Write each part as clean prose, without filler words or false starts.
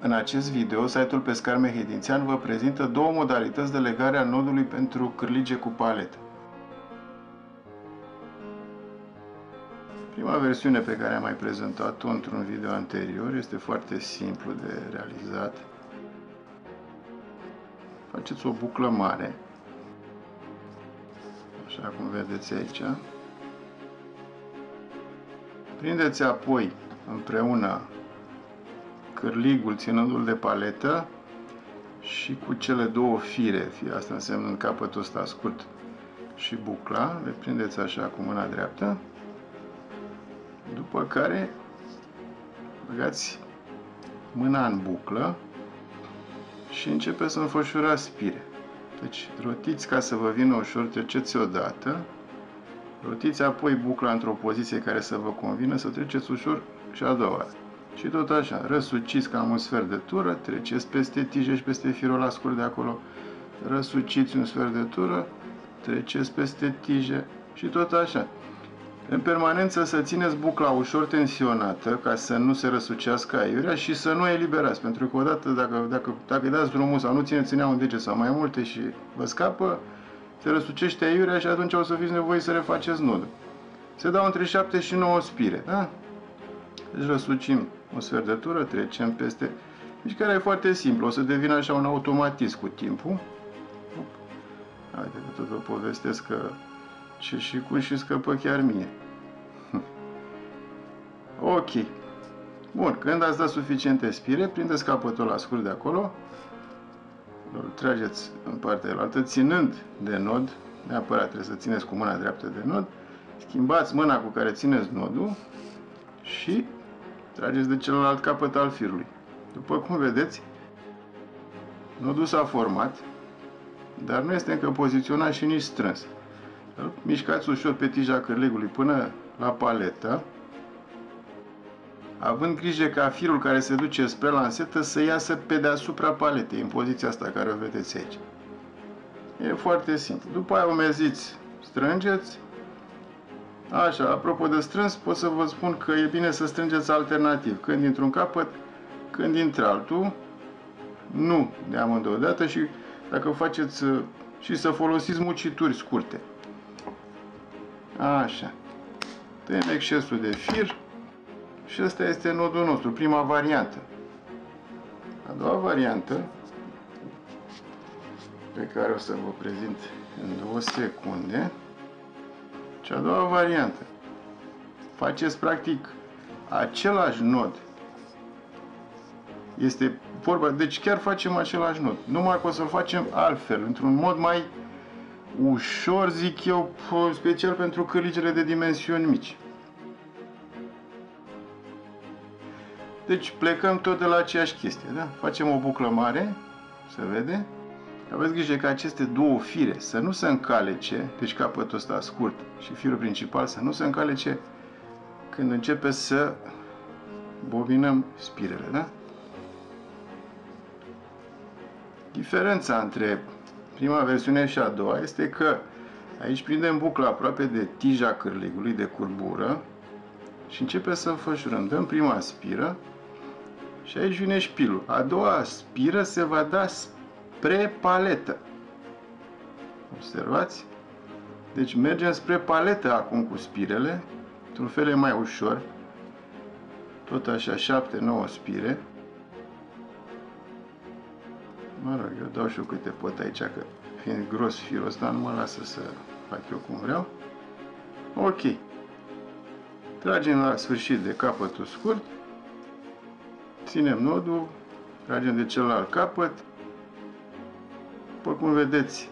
În acest video, site-ul Pescar Mehedințean vă prezintă două modalități de legare a nodului pentru cârlige cu paletă. Prima versiune pe care am mai prezentat-o într-un video anterior este foarte simplu de realizat. Faceți o buclă mare, așa cum vedeți aici. Prindeți apoi împreună cârligul ținându-l de paletă și cu cele două fire, asta însemnând capătul ăsta scurt și bucla, le prindeți așa cu mâna dreaptă, după care băgați mâna în buclă și începeți să înfășurați spire. Deci rotiți ca să vă vină ușor, treceți odată, rotiți apoi bucla într-o poziție care să vă convină, să treceți ușor și a doua oară. Și tot așa, răsuciți cam un sfert de tură, treceți peste tije și peste firul scurt de acolo, răsuciți un sfert de tură, treceți peste tije și tot așa. În permanență să țineți bucla ușor tensionată ca să nu se răsucească aiurea și să nu eliberați, pentru că odată dacă dați drumul sau nu țineți în un deget sau mai multe și vă scapă, se răsucește aiurea și atunci o să fiți nevoiți să refaceți nodul. Se dau între 7 și 9 spire, da? Deci răsucim un sfert de tură, trecem peste... Mișcarea e foarte simplă, o să devină așa un automatism cu timpul. Haide că tot vă povestesc că ce și cum și scăpă chiar mie. Ok. Bun, când ați dat suficiente spire, prindeți capătul la scurt de acolo, îl trageți în partea cealaltă, ținând de nod, neapărat trebuie să țineți cu mâna dreaptă de nod, schimbați mâna cu care țineți nodul și trageți de celălalt capăt al firului. După cum vedeți, nodul s-a format, dar nu este încă poziționat și nici strâns. Îl mișcați ușor pe tija cârligului până la paletă, având grijă ca firul care se duce spre lansetă să iasă pe deasupra paletei, în poziția asta care o vedeți aici. E foarte simplu. După aia umeziți, strângeți. Așa, apropo de strâns, pot să vă spun că e bine să strângeți alternativ, când dintr-un capăt, când dintr-altul, nu de amândouă dată și dacă faceți și să folosiți mucituri scurte. Așa. Tăiem excesul de fir și ăsta este nodul nostru, prima variantă. A doua variantă, pe care o să vă prezint în 2 secunde, cea a doua variantă. Faceți practic același nod. Este vorba, deci chiar facem același nod. Numai că o să-l facem altfel, într-un mod mai ușor, zic eu, special pentru cârligele de dimensiuni mici. Deci plecăm tot de la aceeași chestie, da? Facem o buclă mare, se vede. Aveți grijă ca aceste două fire să nu se încalece, deci capătul ăsta scurt și firul principal să nu se încalece când începe să bobinăm spirele, da? Diferența între prima versiune și a doua este că aici prindem bucla aproape de tija cârligului, de curbură, și începe să înfășurăm. Dăm prima spiră și aici vine șpilul. A doua spiră se va da spre paletă. Observați? Deci mergem spre paletă acum cu spirele. Într-un fel e mai ușor. Tot așa, 7-9 spire. Mă rog, eu dau și eu câte pot aici, că fiind gros firul ăsta, nu mă lasă să fac eu cum vreau. Ok. Tragem la sfârșit de capătul scurt. Ținem nodul. Tragem de celălalt capăt. După cum vedeți,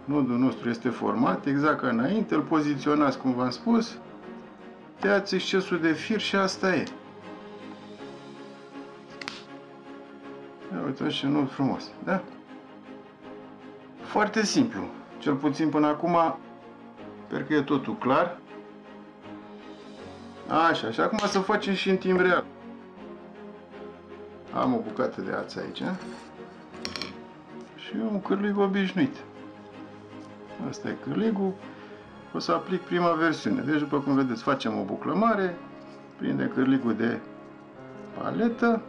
nodul nostru este format exact ca înainte. Îl poziționați cum v-am spus. Tăiați excesul de fir și asta e. Uitați ce nod frumos, da? Foarte simplu. Cel puțin până acum, sper că e totul clar. Așa, și acum să facem și în timp real. Am o bucată de ață aici. Și un cârlig obișnuit. Asta e cârligul. O să aplic prima versiune. Deci, după cum vedeți, facem o buclă mare, prindem cârligul de paletă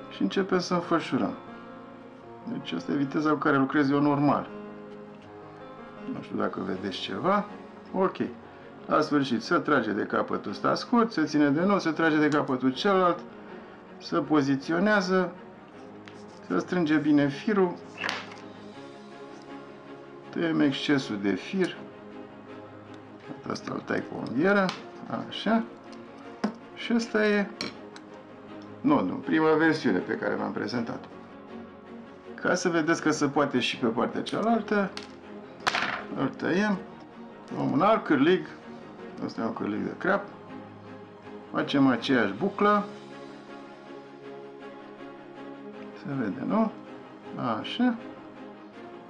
și începem să înfășurăm. Deci asta e viteza cu care lucrez eu normal. Nu știu dacă vedeți ceva. Ok. La sfârșit se trage de capătul ăsta scurt, se ține de nou, se trage de capătul celălalt, se poziționează, se strânge bine firul, tăiem excesul de fir, asta îl tai cu o unghieră, așa, și ăsta e nodul, prima versiune pe care v-am prezentat-o. Ca să vedeți că se poate și pe partea cealaltă, îl tăiem, luăm un alt cârlig, ăsta e un cârlig de creap, facem aceeași buclă, se vede, nu? Așa,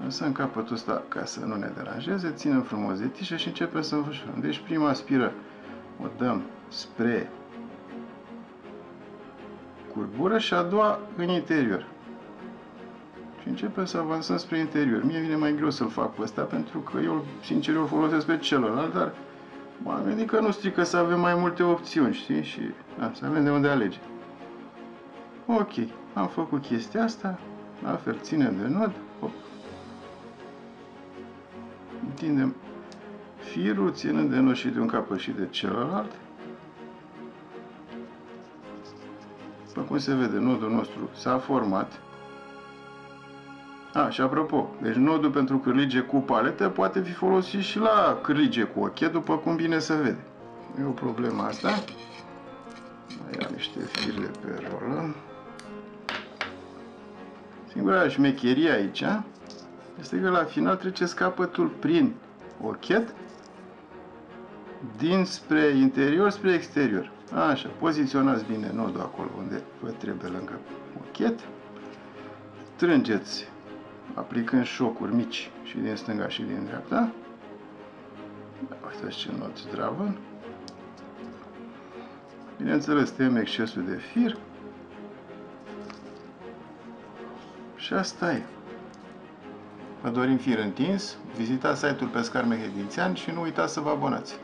lăsăm capătul ăsta ca să nu ne deranjeze, ținem frumos de tișă și începem să înfășurăm. Deci prima spiră o dăm spre curbură și a doua în interior. Și începem să avansăm spre interior. Mie vine mai greu să-l fac pe ăsta, pentru că eu, sincer, o folosesc pe celălalt, dar m-am gândit că nu strică să avem mai multe opțiuni, știi? Și să avem de unde alege. Ok, am făcut chestia asta, la fel, ținem de nod, hop. Întindem firul, ținând de nod și de un capăt și de celălalt. După cum se vede, nodul nostru s-a format. Și apropo, deci nodul pentru cârlige cu paletă poate fi folosit și la cârlige cu ochet, după cum bine se vede. E o problemă asta. Mai am niște fir de pe rolă. Singura șmecherie aici este că la final treceți capătul prin ochet dinspre interior spre exterior. Așa, poziționați bine nodul acolo unde vă trebuie lângă ochet. Strângeți aplicând șocuri mici și din stânga și din dreapta. Uitați ce nod zdravăn. Bineînțeles, tăiem excesul de fir. Și asta e. Vă dorim fir întins, vizitați site-ul Pescar Mehedințean și nu uitați să vă abonați.